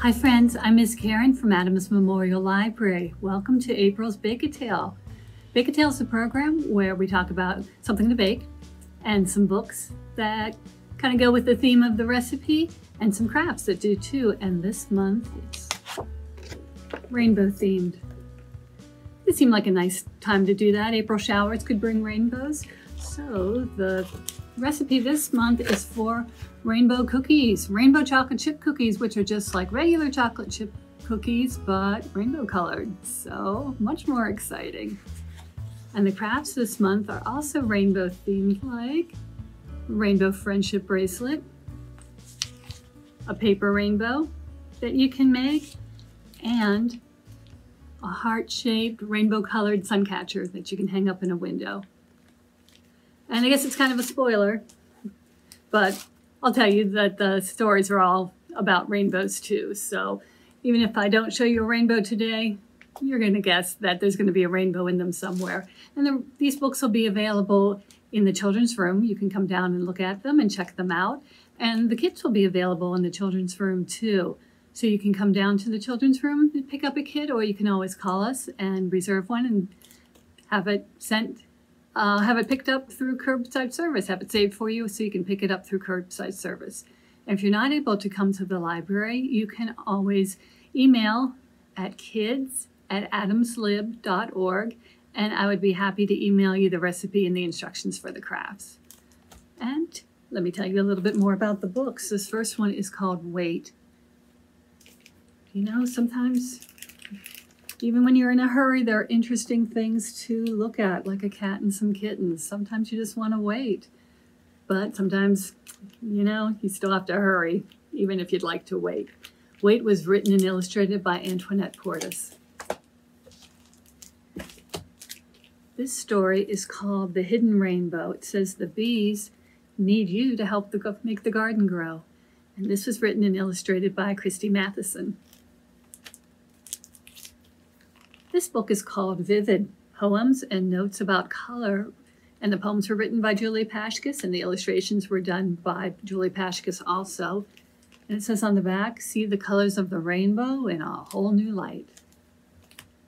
Hi friends, I'm Miss Karen from Adams Memorial Library. Welcome to April's Bake-A-Tale. Bake-A-Tale is a program where we talk about something to bake and some books that kind of go with the theme of the recipe and some crafts that do too. And this month it's rainbow themed. It seemed like a nice time to do that. April showers could bring rainbows. So the recipe this month is for rainbow cookies, rainbow chocolate chip cookies, which are just like regular chocolate chip cookies, but rainbow colored. So much more exciting. And the crafts this month are also rainbow themed, like Rainbow Friendship Bracelet, a paper rainbow that you can make, and a heart-shaped rainbow colored sun catcher that you can hang up in a window. And I guess it's kind of a spoiler, but I'll tell you that the stories are all about rainbows too. So even if I don't show you a rainbow today, you're going to guess that there's going to be a rainbow in them somewhere. And these books will be available in the children's room. You can come down and look at them and check them out. And the kits will be available in the children's room too. So you can come down to the children's room and pick up a kit, or you can always call us and reserve one and have it sent. Have it picked up through curbside service, have it saved for you so you can pick it up through curbside service. And if you're not able to come to the library, you can always email at kids@adamslib.org, and I would be happy to email you the recipe and the instructions for the crafts. And let me tell you a little bit more about the books. This first one is called Wait. You know, sometimes even when you're in a hurry, there are interesting things to look at, like a cat and some kittens. Sometimes you just want to wait. But sometimes, you know, you still have to hurry, even if you'd like to wait. Wait was written and illustrated by Antoinette Portis. This story is called The Hidden Rainbow. It says the bees need you to help make the garden grow. And this was written and illustrated by Christy Matheson. This book is called Vivid, Poems and Notes About Color, and the poems were written by Julie Pashkus, and the illustrations were done by Julie Pashkus also. And it says on the back, see the colors of the rainbow in a whole new light.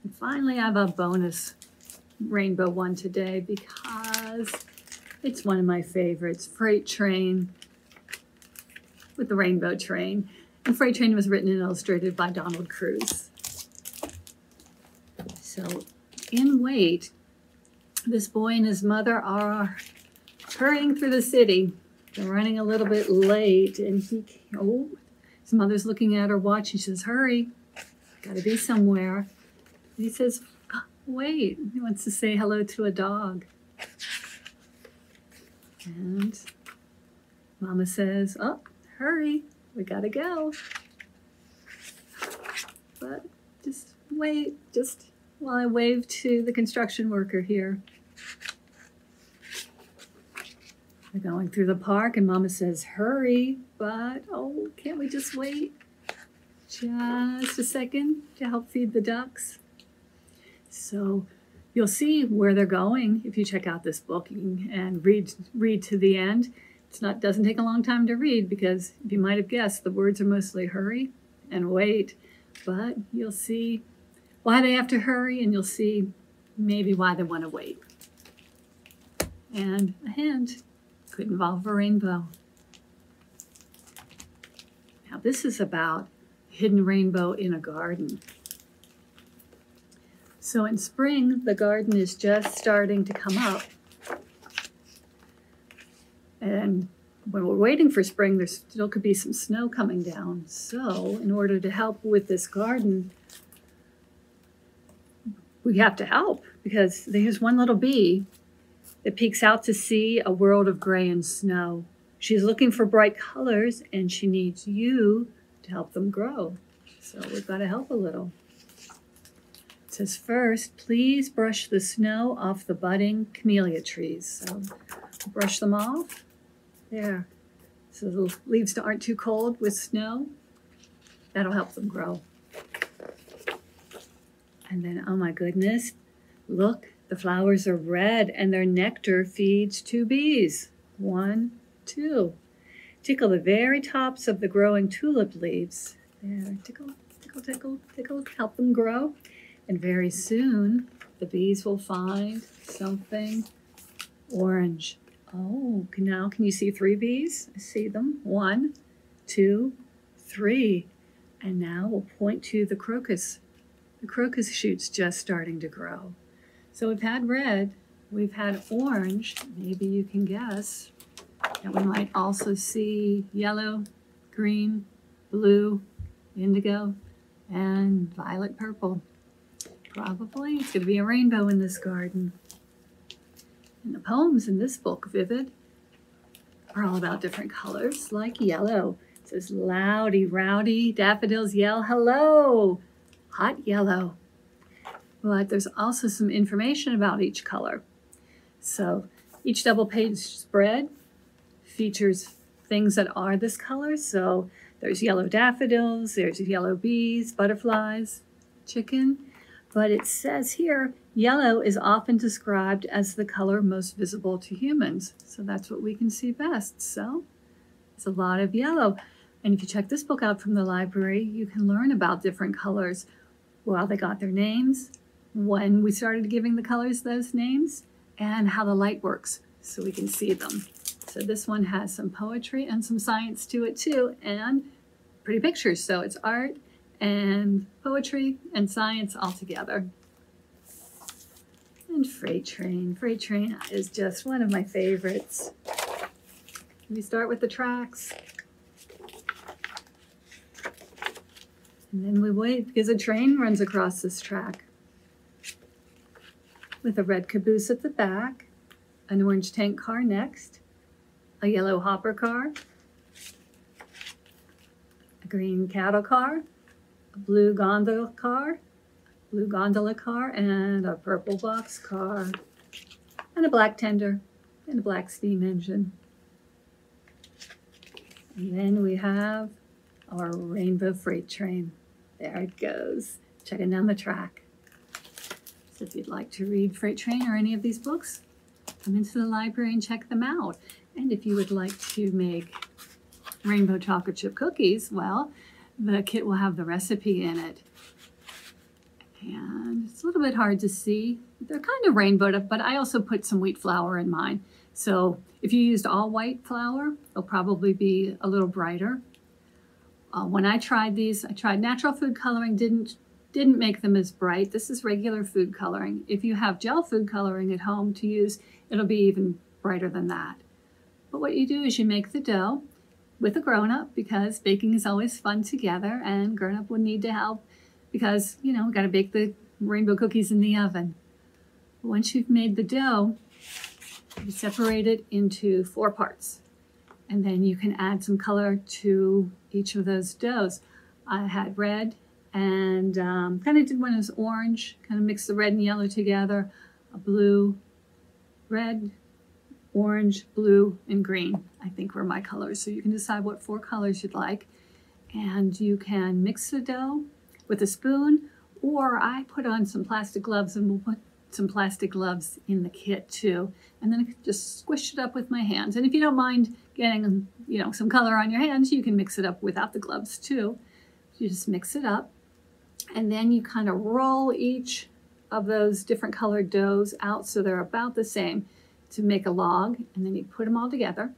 And finally, I have a bonus rainbow one today because it's one of my favorites, Freight Train with the Rainbow Train. And Freight Train was written and illustrated by Donald Cruz. So in Wait, this boy and his mother are hurrying through the city. They're running a little bit late, and his mother's looking at her watch. She says, hurry, gotta be somewhere. And he says, wait, he wants to say hello to a dog. And Mama says, oh, hurry, we gotta go. But just wait, just while I wave to the construction worker here. We're going through the park and Mama says, hurry, but oh, can't we just wait just a second to help feed the ducks? So you'll see where they're going if you check out this book and read to the end. Doesn't take a long time to read because if you might have guessed, the words are mostly hurry and wait, but you'll see why they have to hurry, and you'll see maybe why they want to wait. And a hint could involve a rainbow. Now this is about a hidden rainbow in a garden. So in spring, the garden is just starting to come up. And when we're waiting for spring, there still could be some snow coming down. So in order to help with this garden, we have to help because there's one little bee that peeks out to see a world of gray and snow. She's looking for bright colors and she needs you to help them grow. So we've got to help a little. It says, first, please brush the snow off the budding camellia trees. So brush them off. There. So the leaves aren't too cold with snow. That'll help them grow. And then, oh my goodness, look, the flowers are red and their nectar feeds 2 bees. 1, 2. Tickle the very tops of the growing tulip leaves There, tickle, tickle, tickle, tickle, help them grow. And very soon, the bees will find something orange. Oh, now can you see 3 bees? I see them. 1, 2, 3. And now we'll point to the crocus. The crocus shoot's just starting to grow. So we've had red, we've had orange. Maybe you can guess that we might also see yellow, green, blue, indigo, and violet purple. Probably it's going to be a rainbow in this garden. And the poems in this book, Vivid, are all about different colors, like yellow. It says, loudy, rowdy, daffodils yell, hello, hot yellow. But there's also some information about each color. So each double-page spread features things that are this color. So there's yellow daffodils, there's yellow bees, butterflies, chicken. But it says here, yellow is often described as the color most visible to humans. So that's what we can see best. So it's a lot of yellow. And if you check this book out from the library, you can learn about different colors, how they got their names, when we started giving the colors those names, and how the light works so we can see them. So this one has some poetry and some science to it too, and pretty pictures. So it's art and poetry and science all together. And Freight Train. Freight Train is just one of my favorites. We start with the tracks. And then we wait because a train runs across this track with a red caboose at the back, an orange tank car next, a yellow hopper car, a green cattle car, a blue gondola car, and a purple box car, and a black tender, and a black steam engine. And then we have our rainbow freight train. There it goes, checking down the track. So if you'd like to read Freight Train or any of these books, come into the library and check them out. And if you would like to make rainbow chocolate chip cookies, well, the kit will have the recipe in it. And it's a little bit hard to see. They're kind of rainbowed, but I also put some wheat flour in mine. So if you used all white flour, they'll probably be a little brighter. When I tried these, I tried natural food coloring, didn't make them as bright. This is regular food coloring. If you have gel food coloring at home to use, it'll be even brighter than that. But what you do is you make the dough with a grown-up, because baking is always fun together, and grown-up would need to help because, you know, we got to bake the rainbow cookies in the oven. Once you've made the dough, you separate it into 4 parts, and then you can add some color to each of those doughs. I had red, and kind of did one as orange, kind of mixed the red and yellow together, a blue, red, orange, blue, and green, I think were my colors. So you can decide what 4 colors you'd like, and you can mix the dough with a spoon, or I put on some plastic gloves, and we'll put some plastic gloves in the kit too, and then I can just squish it up with my hands. And if you don't mind getting, you know, some color on your hands, you can mix it up without the gloves too. You just mix it up, and then you kind of roll each of those different colored doughs out so they're about the same to make a log, and then you put them all together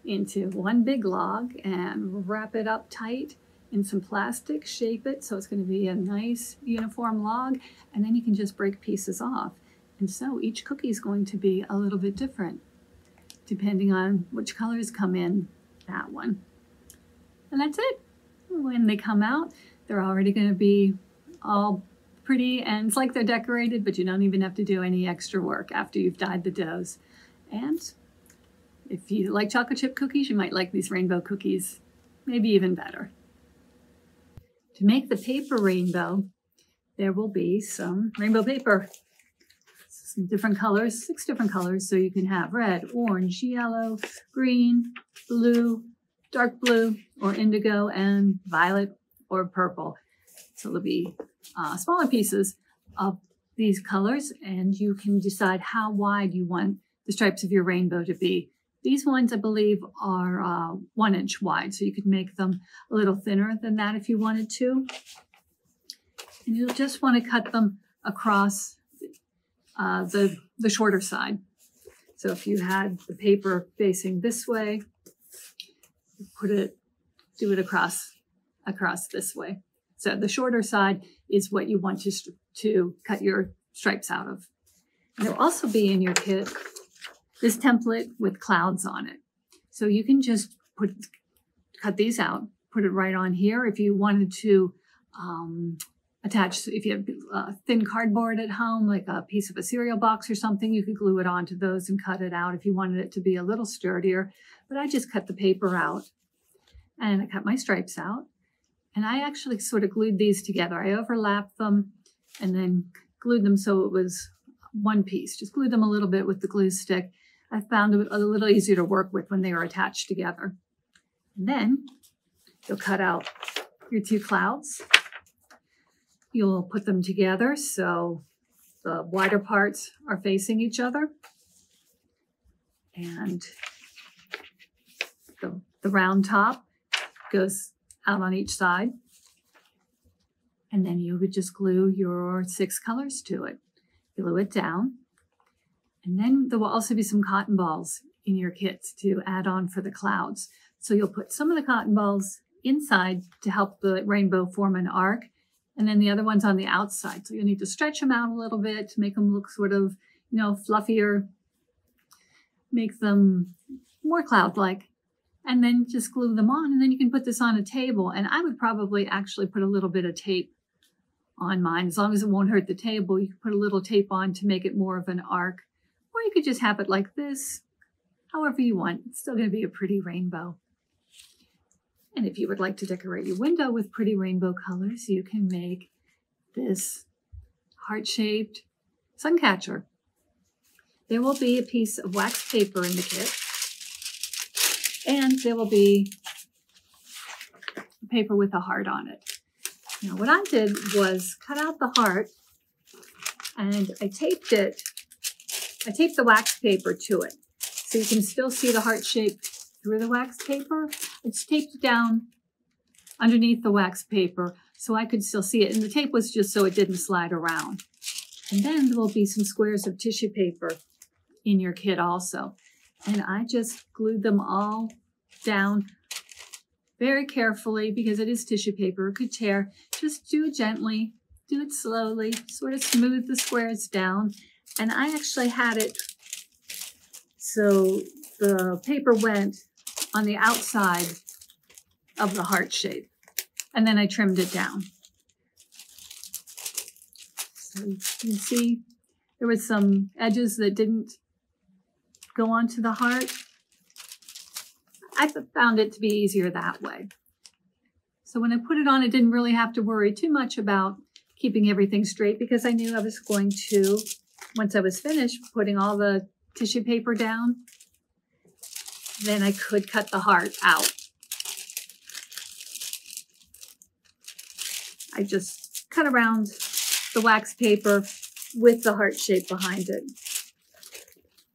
into one big log and wrap it up tight in some plastic, shape it so it's going to be a nice uniform log, and then you can just break pieces off. And so each cookie is going to be a little bit different depending on which colors come in that one. And that's it. When they come out, they're already going to be all pretty, and it's like they're decorated, but you don't even have to do any extra work after you've dyed the doughs. And if you like chocolate chip cookies, you might like these rainbow cookies, maybe even better. To make the paper rainbow, there will be some rainbow paper, some different colors, 6 different colors. So you can have red, orange, yellow, green, blue, dark blue, or indigo, and violet or purple. So there'll be smaller pieces of these colors, and you can decide how wide you want the stripes of your rainbow to be, These ones, I believe, are 1 inch wide, so you could make them a little thinner than that if you wanted to. And you'll just want to cut them across the shorter side. So if you had the paper facing this way, do it across this way. So the shorter side is what you want to cut your stripes out of. And there'll also be in your kit this template with clouds on it. So you can just cut these out, put it right on here. If you wanted to attach, if you have thin cardboard at home, like a piece of a cereal box or something, you could glue it onto those and cut it out if you wanted it to be a little sturdier. But I just cut the paper out and I cut my stripes out. And I actually sort of glued these together. I overlapped them and then glued them so it was one piece. Just glued them a little bit with the glue stick. I found it a little easier to work with when they were attached together. And then you'll cut out your 2 clouds. You'll put them together so the wider parts are facing each other. And the round top goes out on each side. And then you would just glue your 6 colors to it. Glue it down. And then there will also be some cotton balls in your kits to add on for the clouds. So you'll put some of the cotton balls inside to help the rainbow form an arc, and then the other ones on the outside. So you'll need to stretch them out a little bit to make them look sort of, fluffier, make them more cloud-like, and then just glue them on. And then you can put this on a table. And I would probably actually put a little bit of tape on mine. As long as it won't hurt the table, you can put a little tape on to make it more of an arc. Or you could just have it like this, however you want. It's still going to be a pretty rainbow. And if you would like to decorate your window with pretty rainbow colors, you can make this heart-shaped sun catcher. There will be a piece of wax paper in the kit, and there will be paper with a heart on it. Now, what I did was cut out the heart, and I taped it. I taped the wax paper to it, so you can still see the heart shape through the wax paper. It's taped down underneath the wax paper, so I could still see it. And the tape was just so it didn't slide around. And then there will be some squares of tissue paper in your kit also. And I just glued them all down very carefully because it is tissue paper. It could tear. Just do it gently, do it slowly, sort of smooth the squares down. And I actually had it so the paper went on the outside of the heart shape. And then I trimmed it down. So you can see there was some edges that didn't go onto the heart. I found it to be easier that way. So when I put it on, I didn't really have to worry too much about keeping everything straight because I knew I was going to, once I was finished putting all the tissue paper down, then I could cut the heart out. I just cut around the wax paper with the heart shape behind it.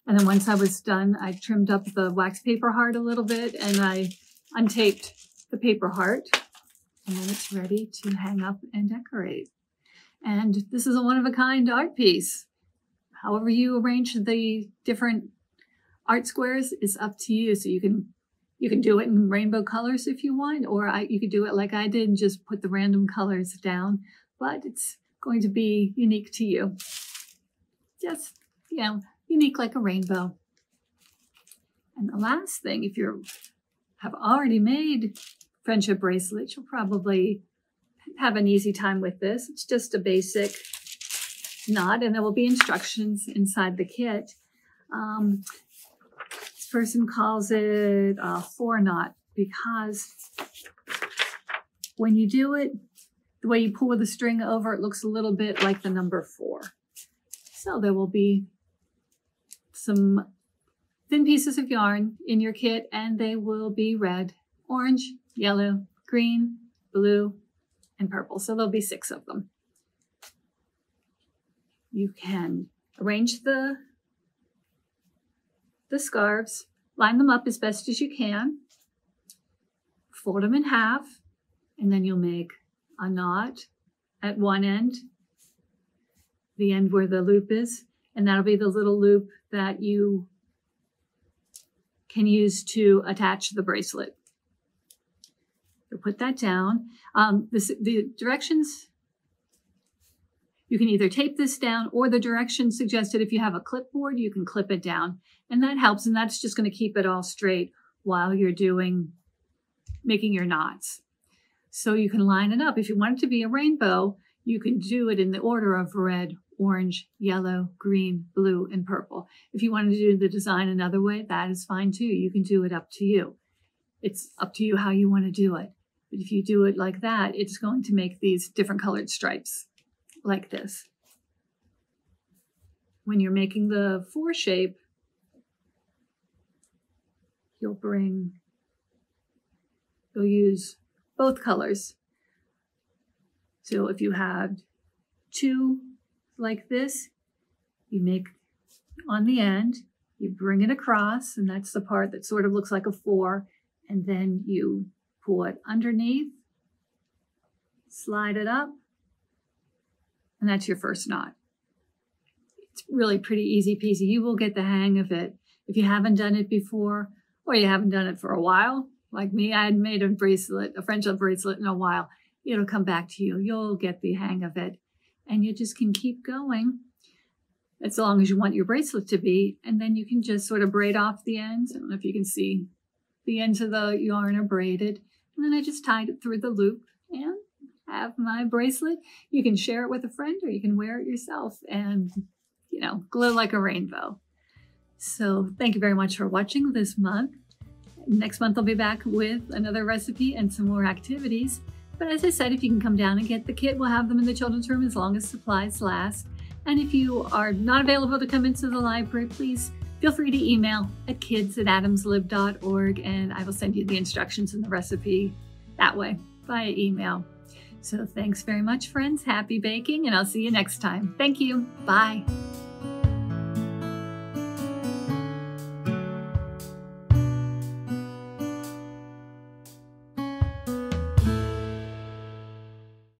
And then once I was done, I trimmed up the wax paper heart a little bit and I untaped the paper heart. And then it's ready to hang up and decorate. And this is a one-of-a-kind art piece. However you arrange the different art squares is up to you. So you can do it in rainbow colors if you want, or you could do it like I did and just put the random colors down. But it's going to be unique to you. Just, unique like a rainbow. And the last thing, if you have already made friendship bracelets, you'll probably have an easy time with this. It's just a basic knot, and there will be instructions inside the kit. This person calls it a 4-knot because when you do it, the way you pull the string over, it looks a little bit like the number 4. So there will be some thin pieces of yarn in your kit, and they will be red, orange, yellow, green, blue, and purple. So there'll be 6 of them. You can arrange the scarves line them up as best as you can, fold them in half, and then you'll make a knot at one end, the end where the loop is, and that'll be the little loop that you can use to attach the bracelet. So put that down. The directions, you can either tape this down, or the directions suggested if you have a clipboard, you can clip it down. And that helps, and that's just going to keep it all straight while you're making your knots. So you can line it up. If you want it to be a rainbow, you can do it in the order of red, orange, yellow, green, blue, and purple. If you wanted to do the design another way, that is fine too. You can do it up to you. It's up to you how you want to do it. But if you do it like that, it's going to make these different colored stripes like this. When you're making the 4 shape, you'll use both colors. So if you have 2 like this, you make on the end, you bring it across, and that's the part that sort of looks like a 4, and then you pull it underneath, slide it up, and that's your first knot. It's really pretty easy peasy. You will get the hang of it. If you haven't done it before, or you haven't done it for a while, like me, I hadn't made a friendship bracelet in a while, it'll come back to you. You'll get the hang of it, and you just can keep going as long as you want your bracelet to be, and then you can just sort of braid off the ends. I don't know if you can see the ends of the yarn are braided, and then I just tied it through the loop and have my bracelet. You can share it with a friend, or you can wear it yourself and, glow like a rainbow. So thank you very much for watching this month. Next month I'll be back with another recipe and some more activities. But as I said, if you can come down and get the kit, we'll have them in the children's room as long as supplies last. And if you are not available to come into the library, please feel free to email at kids@adamslib.org, and I will send you the instructions and the recipe that way via email. So thanks very much, friends. Happy baking, and I'll see you next time. Thank you. Bye.